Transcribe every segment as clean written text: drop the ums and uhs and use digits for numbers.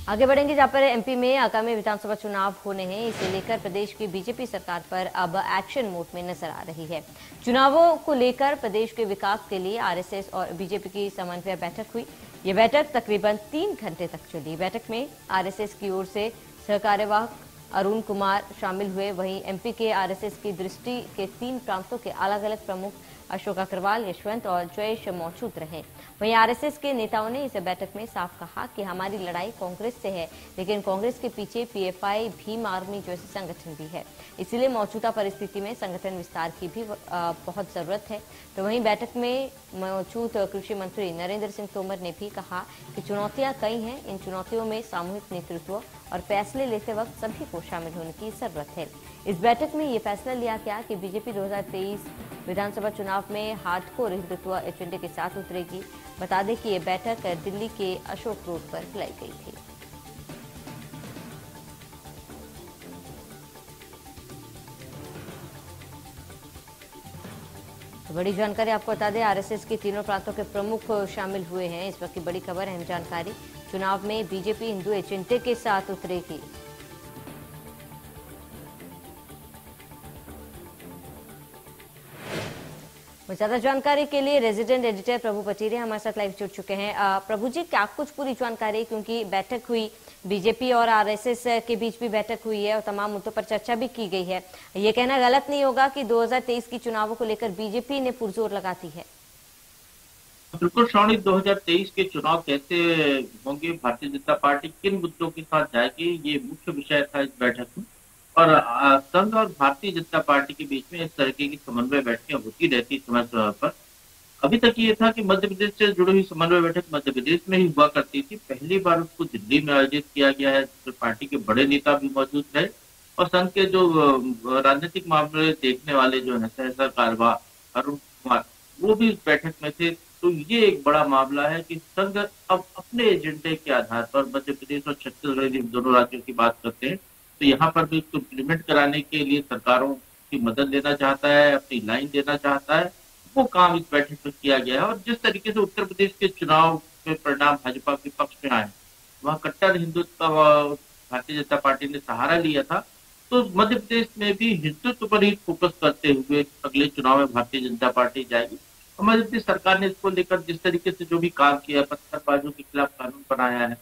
आगे बढ़ेंगे जहां पर एमपी में आगामी विधानसभा चुनाव होने हैं, इसे लेकर प्रदेश की बीजेपी सरकार पर अब एक्शन मोड में नजर आ रही है। चुनावों को लेकर प्रदेश के विकास के लिए आरएसएस और बीजेपी की समन्वय बैठक हुई। ये बैठक तकरीबन 3 घंटे तक चली। बैठक में आरएसएस की ओर से सहकार्यवाह अरुण कुमार शामिल हुए। वहीं एमपी के आरएसएस की दृष्टि के 3 प्रांतों के अलग अलग प्रमुख अशोक अग्रवाल, यशवंत और जयेश मौजूद रहे। वहीं आरएसएस के नेताओं ने इस बैठक में साफ कहा कि हमारी लड़ाई कांग्रेस से है, लेकिन कांग्रेस के पीछे पीएफआई, भीम आर्मी जैसे संगठन भी है, इसलिए मौजूदा परिस्थिति में संगठन विस्तार की भी बहुत जरूरत है। तो वहीं बैठक में मौजूद कृषि मंत्री नरेंद्र सिंह तोमर ने भी कहा कि चुनौतियां कई हैं, इन चुनौतियों में सामूहिक नेतृत्व और फैसले लेते वक्त सभी को शामिल होने की जरूरत है। इस बैठक में ये फैसला लिया गया कि बीजेपी 2023 विधानसभा चुनाव में हार्डकोर हिंदुत्व एजेंडे के साथ उतरेगी। बता दें कि ये बैठक दिल्ली के अशोक रोड पर बुलाई गई थी। तो बड़ी जानकारी आपको बता दें, आरएसएस के तीनों प्रांतों के प्रमुख शामिल हुए हैं। इस वक्त की बड़ी खबर, अहम जानकारी, चुनाव में बीजेपी हिंदू एजेंडे के साथ उतरेगी। ज्यादा जानकारी के लिए रेजिडेंट एडिटर प्रभु पचीरिया हमारे साथ लाइव जुड़ चुके हैं। प्रभु जी, क्या कुछ पूरी जानकारी, क्योंकि बैठक हुई, बीजेपी और आरएसएस के बीच भी बैठक हुई है और तमाम मुद्दों पर चर्चा भी की गई है। ये कहना गलत नहीं होगा कि 2023 की चुनावों को लेकर बीजेपी ने पुरजोर लगाती है? बिल्कुल श्रावणी, 2023 के चुनाव कैसे होंगे, भारतीय जनता पार्टी किन मुद्दों के साथ जाएगी, ये मुख्य विषय था इस बैठक में। और संघ और भारतीय जनता पार्टी के बीच में इस तरीके की समन्वय बैठकें होती रहती समय समय पर। अभी तक ये था कि मध्य प्रदेश से जुड़ी हुई समन्वय बैठक मध्य प्रदेश में ही हुआ करती थी। पहली बार उसको दिल्ली में आयोजित किया गया है, जिसमें पार्टी के बड़े नेता भी मौजूद रहे और संघ के जो राजनीतिक मामले देखने वाले जो है सहकार्यवाह अरुण कुमार, वो भी इस बैठक में थे। तो ये एक बड़ा मामला है कि संघ अब अपने एजेंडे के आधार पर मध्य प्रदेश और छत्तीसगढ़ दोनों राज्यों की बात करते हैं, तो यहाँ पर भी इसको इम्प्लीमेंट कराने के लिए सरकारों की मदद लेना चाहता है, अपनी लाइन देना चाहता है। वो काम इस बैठक में किया गया है। और जिस तरीके से उत्तर प्रदेश के चुनाव में परिणाम भाजपा के पक्ष में आए, वहाँ कट्टर हिंदुत्व का भारतीय जनता पार्टी ने सहारा लिया था, तो मध्य प्रदेश में भी हिंदुत्व पर ही फोकस करते हुए अगले चुनाव में भारतीय जनता पार्टी जाएगी। और मध्य प्रदेश सरकार ने इसको लेकर जिस तरीके से जो भी काम किया, पत्थरबाजों के खिलाफ कानून बनाया है,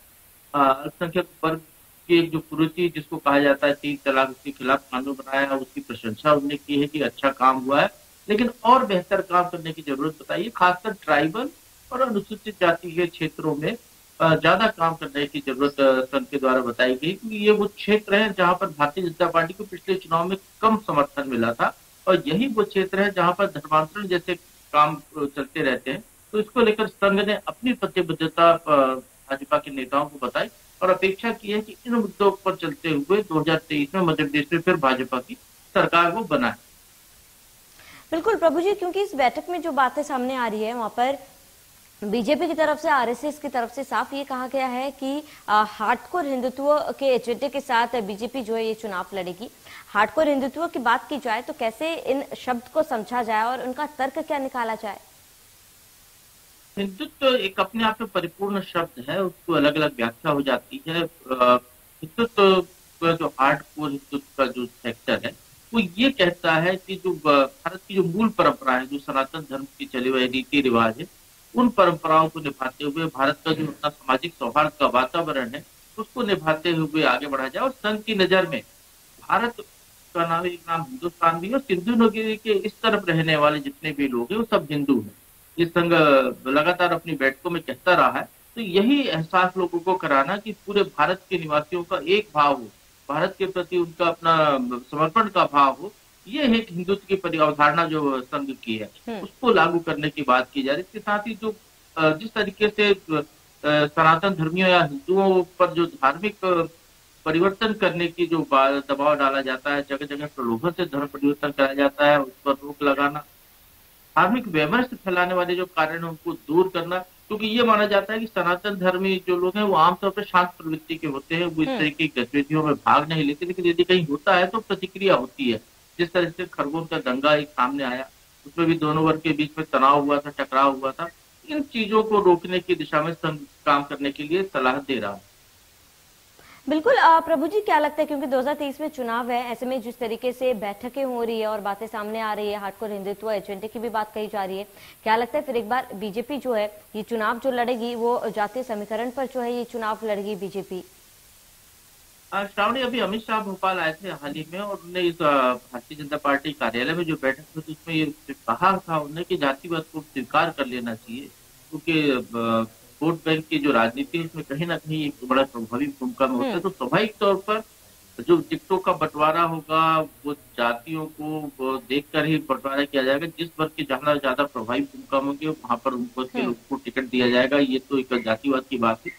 अल्पसंख्यक वर्ग की एक जो कुरीति जिसको कहा जाता है 3 तलाक, उसके खिलाफ कानून बनाया है, उसकी प्रशंसा उन्होंने की है कि अच्छा काम हुआ है, लेकिन और बेहतर काम करने की जरूरत बताइए। खासकर ट्राइबल और अनुसूचित जाति के क्षेत्रों में ज्यादा काम करने की जरूरत संघ के द्वारा बताई गई, क्योंकि ये वो क्षेत्र है जहां पर भारतीय जनता पार्टी को पिछले चुनाव में कम समर्थन मिला था और यही वो क्षेत्र है जहां पर धर्मांतरण जैसे काम चलते रहते हैं। तो इसको लेकर संघ ने अपनी प्रतिबद्धता भाजपा के नेताओं को बताई और अपेक्षा की है कि इन मुद्दों पर चलते हुए 2023 में मध्य प्रदेश में फिर भाजपा की सरकार वो बनाए। बिल्कुल प्रभु जी, क्योंकि इस बैठक में जो बातें सामने आ रही है, वहां पर बीजेपी की तरफ से, आरएसएस की तरफ से साफ ये कहा गया है कि हार्डकोर हिंदुत्व के एजेंडे के साथ बीजेपी जो है ये चुनाव लड़ेगी। हार्डकोर हिंदुत्व की बात की जाए तो कैसे इन शब्द को समझा जाए और उनका तर्क क्या निकाला जाए? हिंदुत्व एक अपने आप में परिपूर्ण शब्द है, उसको अलग अलग व्याख्या हो जाती है। हिंदुत्व जो हार्डकोर हिंदुत्व का जो सेक्टर है वो ये कहता है कि जो भारत की जो मूल परंपरा है, जो सनातन धर्म की चले हुए रीति रिवाज है, उन परंपराओं को निभाते हुए भारत का जो अपना सामाजिक सौहार्द का वातावरण है उसको निभाते हुए आगे बढ़ा जाए। और संघ की नजर में भारत का नाम एक नाम हिंदुस्तान भी है और सिंधु नदी के इस तरफ रहने वाले जितने भी लोग हैं वो सब हिंदू हैं। ये संघ लगातार अपनी बैठकों में कहता रहा है। तो यही एहसास लोगों को कराना कि पूरे भारत के निवासियों का एक भाव हो, भारत के प्रति उनका अपना समर्पण का भाव हो, ये एक हिंदुत्व की अवधारणा जो संघ की है उसको लागू करने की बात की जा रही है। इसके साथ ही जो जिस तरीके से सनातन धर्मियों या हिंदुओं पर जो धार्मिक परिवर्तन करने की जो दबाव डाला जाता है, जगह जगह प्रलोभन से धर्म परिवर्तन कराया जाता है, उस पर रोक लगाना, धार्मिक वैमनस्य फैलाने वाले जो कारण है उनको दूर करना, क्योंकि ये माना जाता है कि सनातन धर्मी जो लोग हैं वो आमतौर पर शांत प्रवृत्ति के होते हैं, वो इस तरीके की गतिविधियों में भाग नहीं लेते, लेकिन यदि कहीं होता है तो प्रतिक्रिया होती है। जिस तरह से खरगोन का दंगा एक सामने आया, उसमें भी दोनों वर्ग के बीच में तनाव हुआ था, टकराव हुआ था। इन चीजों को रोकने की दिशा में संघ काम करने के लिए सलाह दे रहा है। बिल्कुल प्रभु जी, क्या लगता है, क्योंकि 2023 में चुनाव है, ऐसे में जिस तरीके से बैठकें हो रही है और बातें सामने आ रही है, हार्डकोर हिंदुत्व एजेंडे की भी बात कही जा रही है, क्या लगता है फिर एक बार बीजेपी जो है ये चुनाव जो लड़ेगी वो जातीय समीकरण पर जो है ये चुनाव लड़ेगी बीजेपी? श्रावणी, अभी अमित शाह भोपाल आए थे हाल ही में, और उन्होंने इस भारतीय जनता पार्टी कार्यालय में जो बैठक हुई थी उसमें ये कहा था उन्होंने कि जातिवाद को स्वीकार कर लेना चाहिए, क्योंकि वोट बैंक की जो राजनीति है उसमें कहीं ना कहीं एक बड़ा प्रभावी भूमिका में होता है। तो स्वाभाविक तौर पर जो टिकटों का बंटवारा होगा वो जातियों को वो देखकर ही बंटवारा किया जाएगा। जिस वर्ग की जहाँ ज्यादा प्रभावी भूमिका होंगे वहां पर उन वर्ग के लोगों को टिकट दिया जाएगा। ये तो एक जातिवाद की बात है।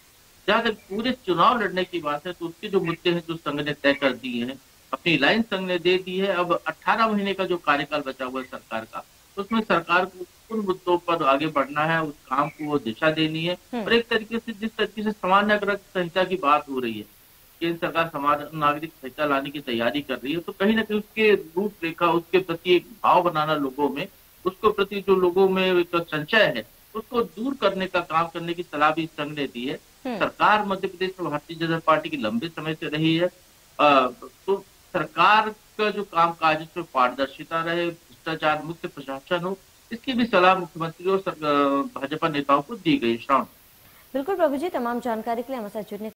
जहां तक पूरे चुनाव लड़ने की बात है तो उसके जो मुद्दे हैं जो संघ ने तय कर दिए हैं, अपनी लाइन संघ ने दे दी है। अब 18 महीने का जो कार्यकाल बचा हुआ है सरकार का, उसमें सरकार को उन मुद्दों पर आगे बढ़ना है, उस काम को वो दिशा देनी है। और एक तरीके से जिस तरीके से सामान्य नागरिक संहिता की बात हो रही है, केंद्र सरकार समाज नागरिक संहिता लाने की तैयारी कर रही है, तो कहीं ना कहीं उसके रूपरेखा, उसके प्रति एक भाव बनाना लोगों में, उसको प्रति जो लोगों में एक संचय है उसको दूर करने का काम करने की सलाह भी संघ ने दी है। सरकार मध्य प्रदेश में भारतीय जनता पार्टी की लंबे समय से रही है। तो सरकार का जो काम काज है उसमें पारदर्शिता रहे, भ्रष्टाचार मुक्त प्रशासन हो, इसकी भी सलाह मुख्यमंत्री और भाजपा नेताओं को दी गई। श्रावण, बिल्कुल प्रभु जी, तमाम जानकारी के लिए हमारे साथ जुड़ने